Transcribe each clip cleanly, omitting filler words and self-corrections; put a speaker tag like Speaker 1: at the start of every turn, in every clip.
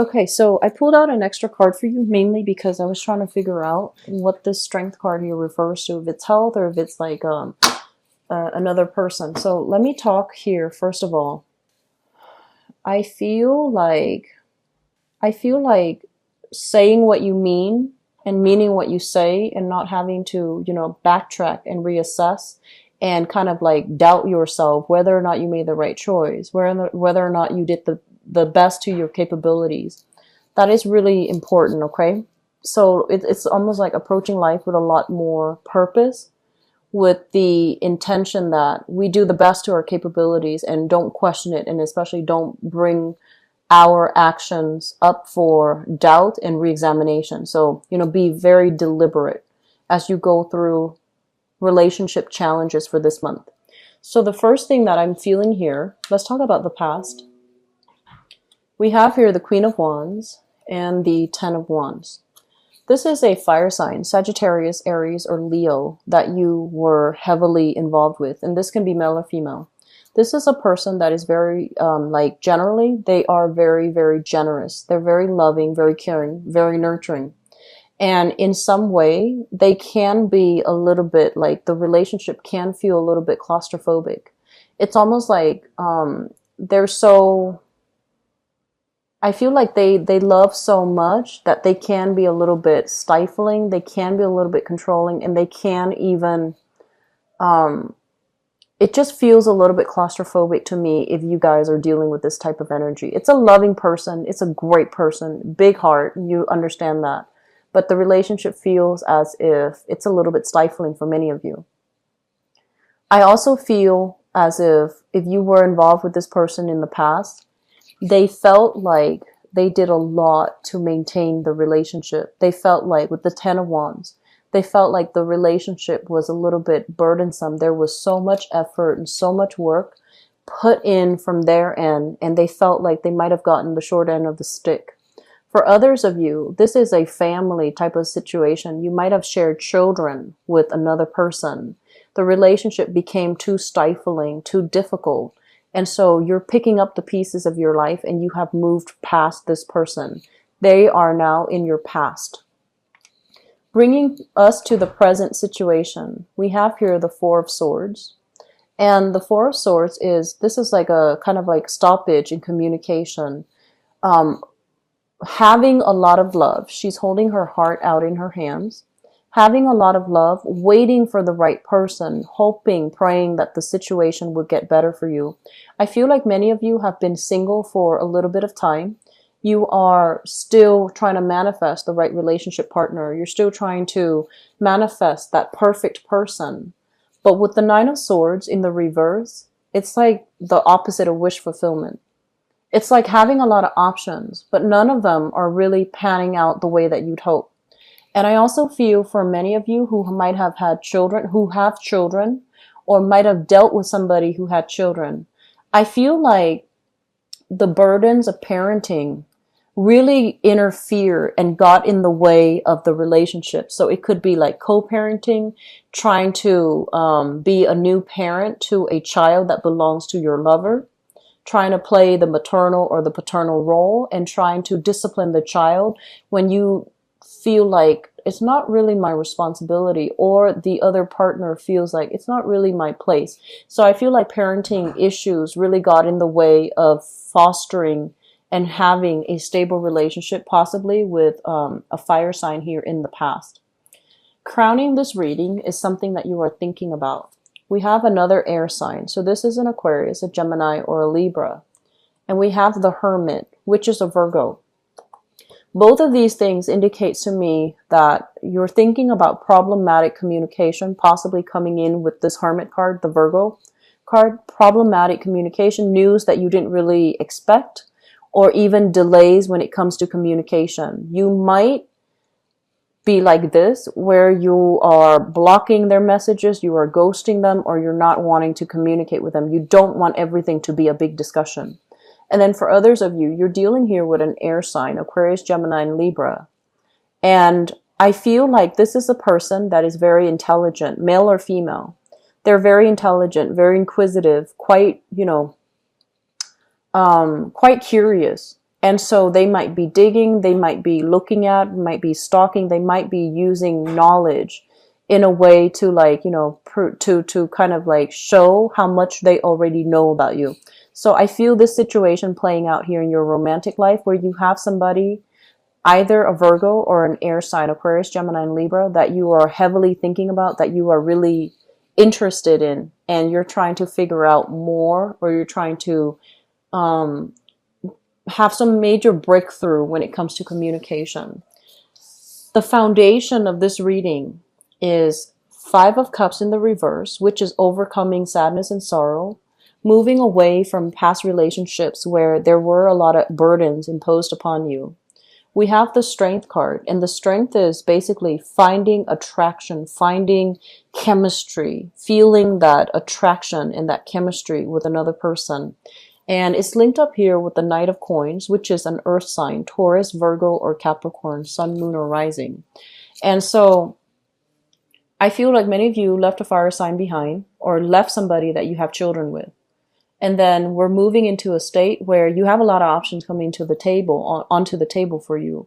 Speaker 1: Okay, so I pulled out an extra card for you mainly because I was trying to figure out what this strength card here refers to, if it's health or if it's like another person. So let me talk here first of all. I feel like I feel like saying what you mean and meaning what you say and not having to, backtrack and reassess and kind of like doubt yourself whether or not you made the right choice, whether or not you did the best to your capabilities. That is really important, okay? So it's almost like approaching life with a lot more purpose, with the intention that we do the best to our capabilities and don't question it, and especially don't bring our actions up for doubt and reexamination. So, be very deliberate as you go through relationship challenges for this month. So the first thing that I'm feeling here, let's talk about the past. We have here the Queen of Wands and the Ten of Wands. This is a fire sign, Sagittarius, Aries, or Leo, that you were heavily involved with. And this can be male or female. This is a person that is very, generally, they are very, very generous. They're very loving, very caring, very nurturing. And in some way, they can be a little bit like the relationship can feel a little bit claustrophobic. It's almost like they're so, I feel like they love so much that they can be a little bit stifling, they can be a little bit controlling, and they can even, it just feels a little bit claustrophobic to me if you guys are dealing with this type of energy. It's a loving person, it's a great person, big heart, you understand that. But the relationship feels as if it's a little bit stifling for many of you. I also feel as if you were involved with this person in the past, they felt like they did a lot to maintain the relationship. They felt like with the Ten of Wands, they felt like the relationship was a little bit burdensome. There was so much effort and so much work put in from their end, and they felt like they might have gotten the short end of the stick. For others of you, this is a family type of situation. You might have shared children with another person. The relationship became too stifling, too difficult. And so you're picking up the pieces of your life and you have moved past this person. They are now in your past. Bringing us to the present situation, we have here the Four of Swords. And the Four of Swords this is like a kind of like stoppage in communication. Having a lot of love. She's holding her heart out in her hands. Having a lot of love, waiting for the right person, hoping, praying that the situation would get better for you. I feel like many of you have been single for a little bit of time. You are still trying to manifest the right relationship partner. You're still trying to manifest that perfect person. But with the Nine of Swords in the reverse, it's like the opposite of wish fulfillment. It's like having a lot of options, but none of them are really panning out the way that you'd hope. And I also feel for many of you who might have had children, who have children, or might have dealt with somebody who had children, I feel like the burdens of parenting really interfere and got in the way of the relationship. So it could be like co-parenting, trying to be a new parent to a child that belongs to your lover, trying to play the maternal or the paternal role and trying to discipline the child when you feel like it's not really my responsibility, or the other partner feels like it's not really my place. So I feel like parenting issues really got in the way of fostering and having a stable relationship, possibly with a fire sign here in the past. Crowning this reading is something that you are thinking about. We have another air sign. So this is an Aquarius, a Gemini, or a Libra. And we have the Hermit, which is a Virgo. Both of these things indicates to me that you're thinking about problematic communication, possibly coming in with this Hermit card, the Virgo card, problematic communication, news that you didn't really expect, or even delays when it comes to communication. You might be like this, where you are blocking their messages, you are ghosting them, or you're not wanting to communicate with them. You don't want everything to be a big discussion. And then for others of you, you're dealing here with an air sign, Aquarius, Gemini, and Libra. And I feel like this is a person that is very intelligent, male or female. They're very intelligent, very inquisitive, quite, quite curious. And so they might be digging, they might be looking at, might be stalking, they might be using knowledge in a way to like, you know, to kind of like show how much they already know about you. So I feel this situation playing out here in your romantic life where you have somebody, either a Virgo or an air sign, Aquarius, Gemini, and Libra, that you are heavily thinking about, that you are really interested in, and you're trying to figure out more, or you're trying to um, have some major breakthrough when it comes to communication. The foundation of this reading is Five of Cups in the reverse, which is overcoming sadness and sorrow, moving away from past relationships where there were a lot of burdens imposed upon you. We have the Strength card, and the Strength is basically finding attraction, finding chemistry, feeling that attraction and that chemistry with another person. And it's linked up here with the Knight of Coins, which is an earth sign, Taurus, Virgo, or Capricorn, sun, moon, or rising. And so I feel like many of you left a fire sign behind, or left somebody that you have children with. And then we're moving into a state where you have a lot of options coming to the table, onto the table for you.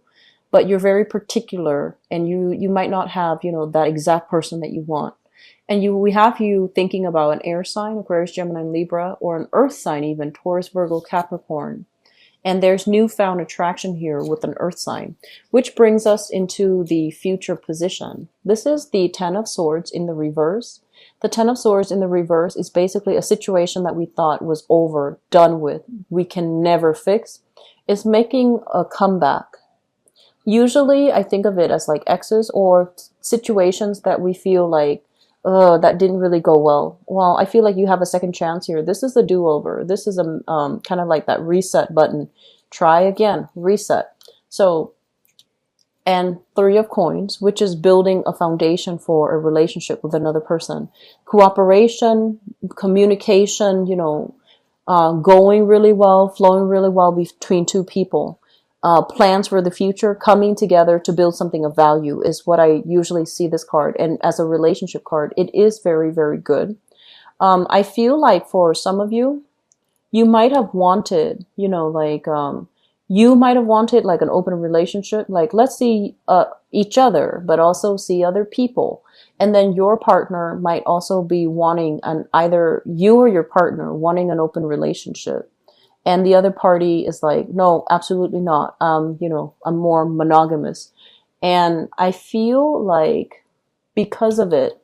Speaker 1: But you're very particular, and you might not have, you know, that exact person that you want. And we have you thinking about an air sign, Aquarius, Gemini, and Libra, or an earth sign even, Taurus, Virgo, Capricorn. And there's newfound attraction here with an earth sign, which brings us into the future position. This is the Ten of Swords in the reverse. The Ten of Swords in the reverse is basically a situation that we thought was over, done with, we can never fix. It's making a comeback. Usually I think of it as like exes or situations that we feel like, that didn't really go well. Well, I feel like you have a second chance here. This is the do-over. This is a kind of like that reset button. Try again, reset. So, and Three of Coins, which is building a foundation for a relationship with another person. Cooperation, communication, you know, going really well, flowing really well between two people. Plans for the future, coming together to build something of value is what I usually see this card. And as a relationship card, it is very, very good. I feel like for some of you, you might have wanted, you know, like, you might have wanted like an open relationship, like let's see each other, but also see other people. And then your partner might also be wanting either you or your partner wanting an open relationship. And the other party is like, no, absolutely not. You know, I'm more monogamous. And I feel like because of it,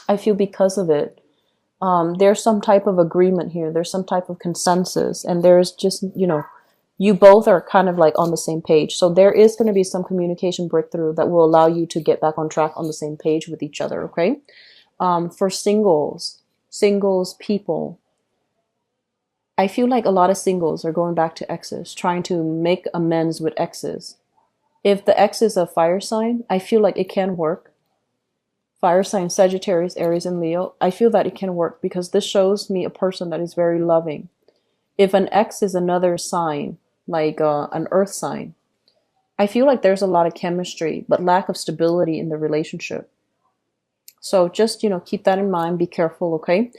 Speaker 1: there's some type of agreement here. There's some type of consensus. And there's just, you know, you both are kind of like on the same page. So there is going to be some communication breakthrough that will allow you to get back on track on the same page with each other, okay? For singles people, I feel like a lot of singles are going back to exes, trying to make amends with exes. If the ex is a fire sign, I feel like it can work. Fire sign, Sagittarius, Aries, and Leo, I feel that it can work because this shows me a person that is very loving. If an ex is another sign, like an earth sign, I feel like there's a lot of chemistry, but lack of stability in the relationship. So just, you know, keep that in mind. Be careful, okay?